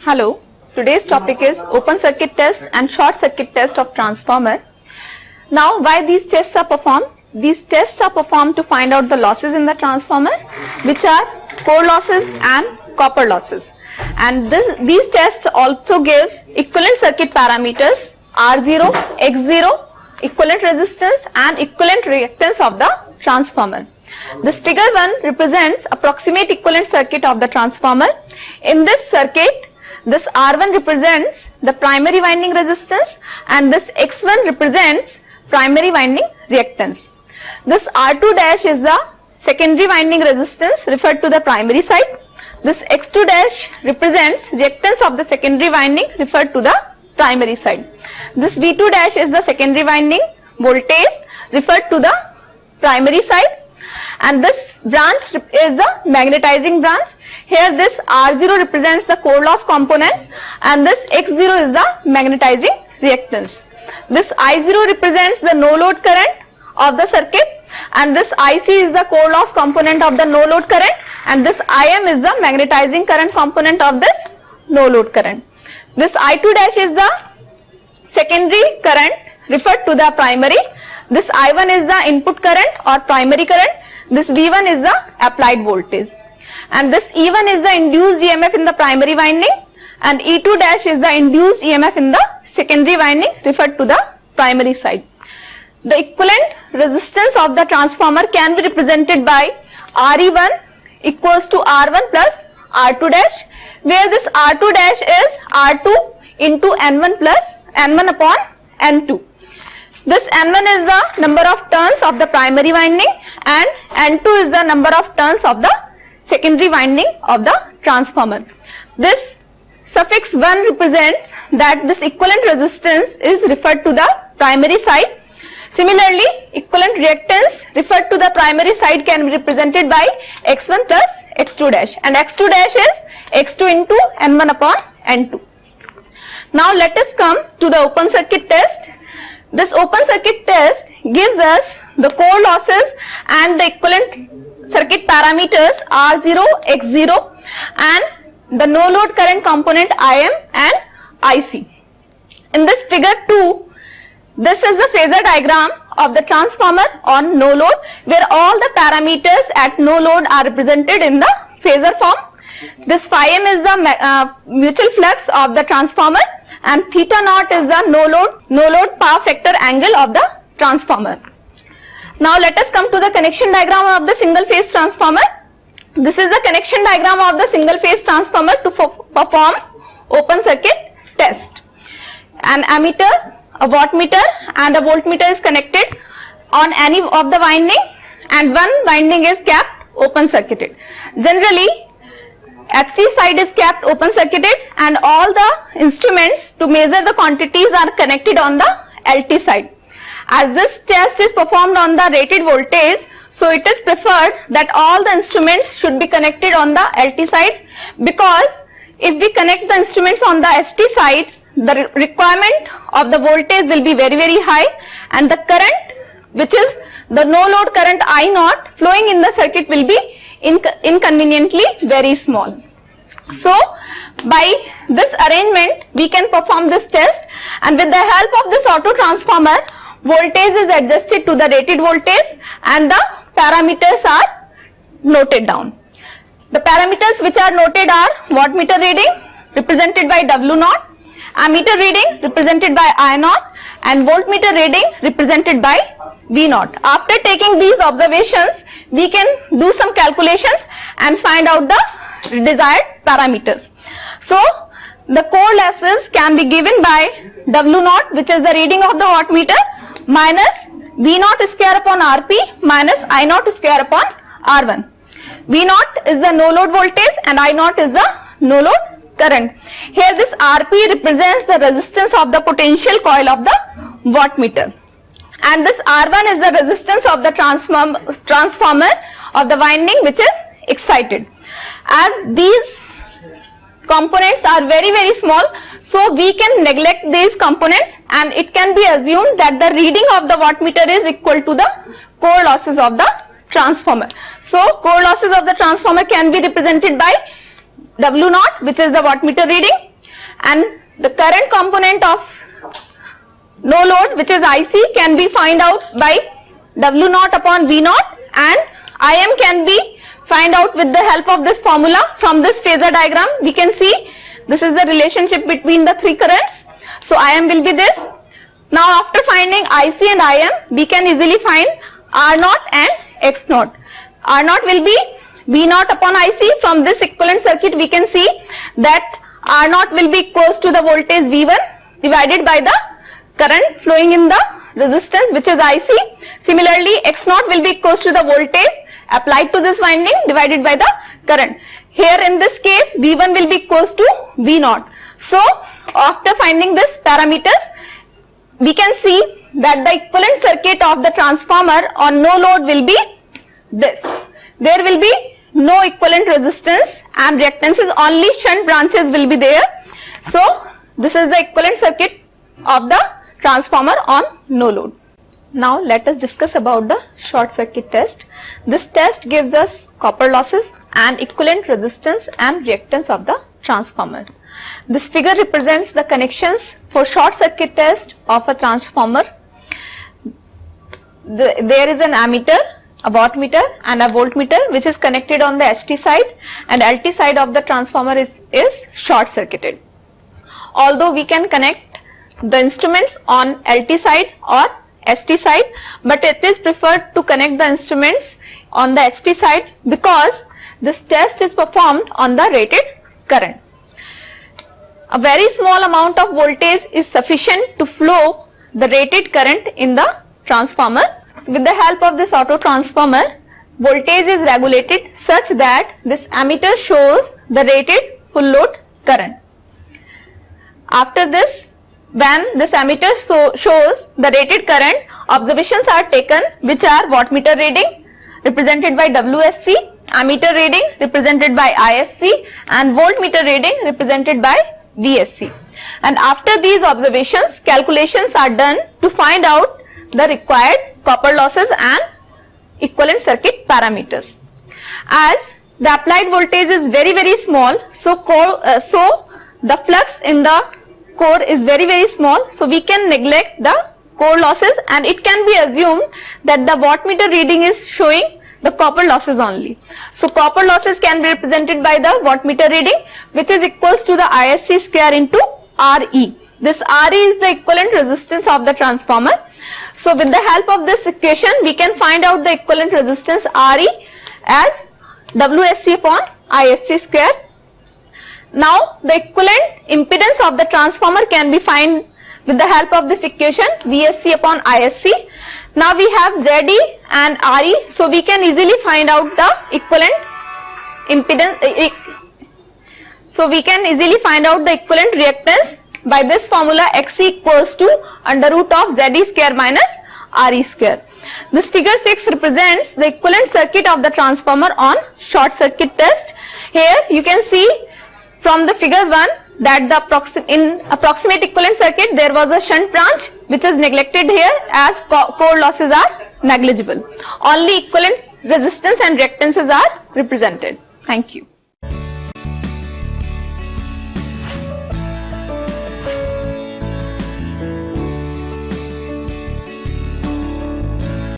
Hello, today's topic is open circuit test and short circuit test of transformer. Now, why these tests are performed? These tests are performed to find out the losses in the transformer, which are core losses and copper losses. And these tests also gives equivalent circuit parameters R0, X0, equivalent resistance and equivalent reactance of the transformer. This figure 1 represents approximate equivalent circuit of the transformer. In this circuit, this R1 represents the primary winding resistance and this X1 represents primary winding reactance. This R2 dash is the secondary winding resistance referred to the primary side. This X2 dash represents reactance of the secondary winding referred to the primary side. This V2 dash is the secondary winding voltage referred to the primary side, and this branch is the magnetizing branch. Here this R0 represents the core loss component and this X0 is the magnetizing reactance. This I0 represents the no load current of the circuit and this IC is the core loss component of the no load current and this IM is the magnetizing current component of this no load current. This I2 dash is the secondary current referred to the primary. This I1 is the input current or primary current. This V1 is the applied voltage. And this E1 is the induced EMF in the primary winding and E2 dash is the induced EMF in the secondary winding referred to the primary side. The equivalent resistance of the transformer can be represented by RE1 equals to R1 plus R2 dash, where this R2 dash is R2 into N1 plus N1 upon N2. This N1 is the number of turns of the primary winding and N2 is the number of turns of the secondary winding of the transformer. This suffix 1 represents that this equivalent resistance is referred to the primary side. Similarly, equivalent reactance referred to the primary side can be represented by X1 plus X2 dash, and X2 dash is X2 into N1 upon N2. Now let us come to the open circuit test. This open circuit test gives us the core losses and the equivalent circuit parameters R0, X0 and the no load current component IM and IC. In this figure 2, this is the phasor diagram of the transformer on no load, where all the parameters at no load are represented in the phasor form. This phi m is the mutual flux of the transformer and theta naught is the no load power factor angle of the transformer. Now let us come to the connection diagram of the single phase transformer. This is the connection diagram of the single phase transformer to perform open circuit test. An ammeter, a wattmeter and a voltmeter is connected on any of the winding and one winding is kept open circuited. Generally, HT side is kept open circuited and all the instruments to measure the quantities are connected on the LT side. As this test is performed on the rated voltage, so it is preferred that all the instruments should be connected on the LT side, because if we connect the instruments on the ST side, the requirement of the voltage will be very high and the current, which is the no load current I0 flowing in the circuit, will be inconveniently very small. So by this arrangement we can perform this test, and with the help of this auto transformer, voltage is adjusted to the rated voltage and the parameters are noted down. The parameters which are noted are wattmeter reading represented by W0, ammeter reading represented by I0 and voltmeter reading represented by V0. After taking these observations, we can do some calculations and find out the desired parameters. So the core losses can be given by W0, which is the reading of the wattmeter, minus V0 square upon Rp minus I0 square upon R1. V0 is the no load voltage and I0 is the no load current. Here this Rp represents the resistance of the potential coil of the wattmeter, and this R1 is the resistance of the transformer of the winding which is excited. As these components are very small, so we can neglect these components and it can be assumed that the reading of the wattmeter is equal to the core losses of the transformer. So core losses of the transformer can be represented by W0, which is the wattmeter reading, and the current component of no load, which is IC, can be find out by W naught upon V naught, and IM can be find out with the help of this formula. From this phasor diagram we can see this is the relationship between the three currents. So IM will be this. Now after finding IC and IM, we can easily find R naught and X naught. R naught will be V naught upon IC. From this equivalent circuit we can see that R naught will be equals to the voltage V1 divided by the current flowing in the resistance, which is IC. Similarly, X naught will be equals to the voltage applied to this winding divided by the current. Here in this case V1 will be equals to V naught. So after finding this parameters, we can see that the equivalent circuit of the transformer on no load will be this. There will be no equivalent resistance and reactances, only shunt branches will be there. So this is the equivalent circuit of the transformer on no load. Now let us discuss about the short circuit test. This test gives us copper losses and equivalent resistance and reactance of the transformer. This figure represents the connections for short circuit test of a transformer. There is an ammeter, a wattmeter and a voltmeter which is connected on the HT side, and LT side of the transformer is short circuited. Although we can connect the instruments on LT side or HT side, but it is preferred to connect the instruments on the HT side because this test is performed on the rated current. A very small amount of voltage is sufficient to flow the rated current in the transformer. With the help of this auto transformer, voltage is regulated such that this ammeter shows the rated full load current. After this, when this ammeter shows the rated current, observations are taken which are wattmeter reading represented by WSC, ammeter reading represented by ISC and voltmeter reading represented by VSC. And after these observations, calculations are done to find out the required copper losses and equivalent circuit parameters. As the applied voltage is very small, so the flux in the core is very small, so we can neglect the core losses and it can be assumed that the wattmeter reading is showing the copper losses only. So copper losses can be represented by the wattmeter reading, which is equals to the ISC square into RE. This RE is the equivalent resistance of the transformer. So with the help of this equation, we can find out the equivalent resistance RE as WSC upon ISC square. Now the equivalent impedance of the transformer can be found with the help of this equation VSC upon ISC. Now we have ZE and RE, so we can easily find out the equivalent impedance. So we can easily find out the equivalent reactance by this formula XC equals to under root of ZE square minus RE square. This figure 6 represents the equivalent circuit of the transformer on short circuit test. Here you can see from the figure 1 that the in approximate equivalent circuit there was a shunt branch which is neglected here as core losses are negligible. Only equivalent resistance and reactances are represented. Thank you.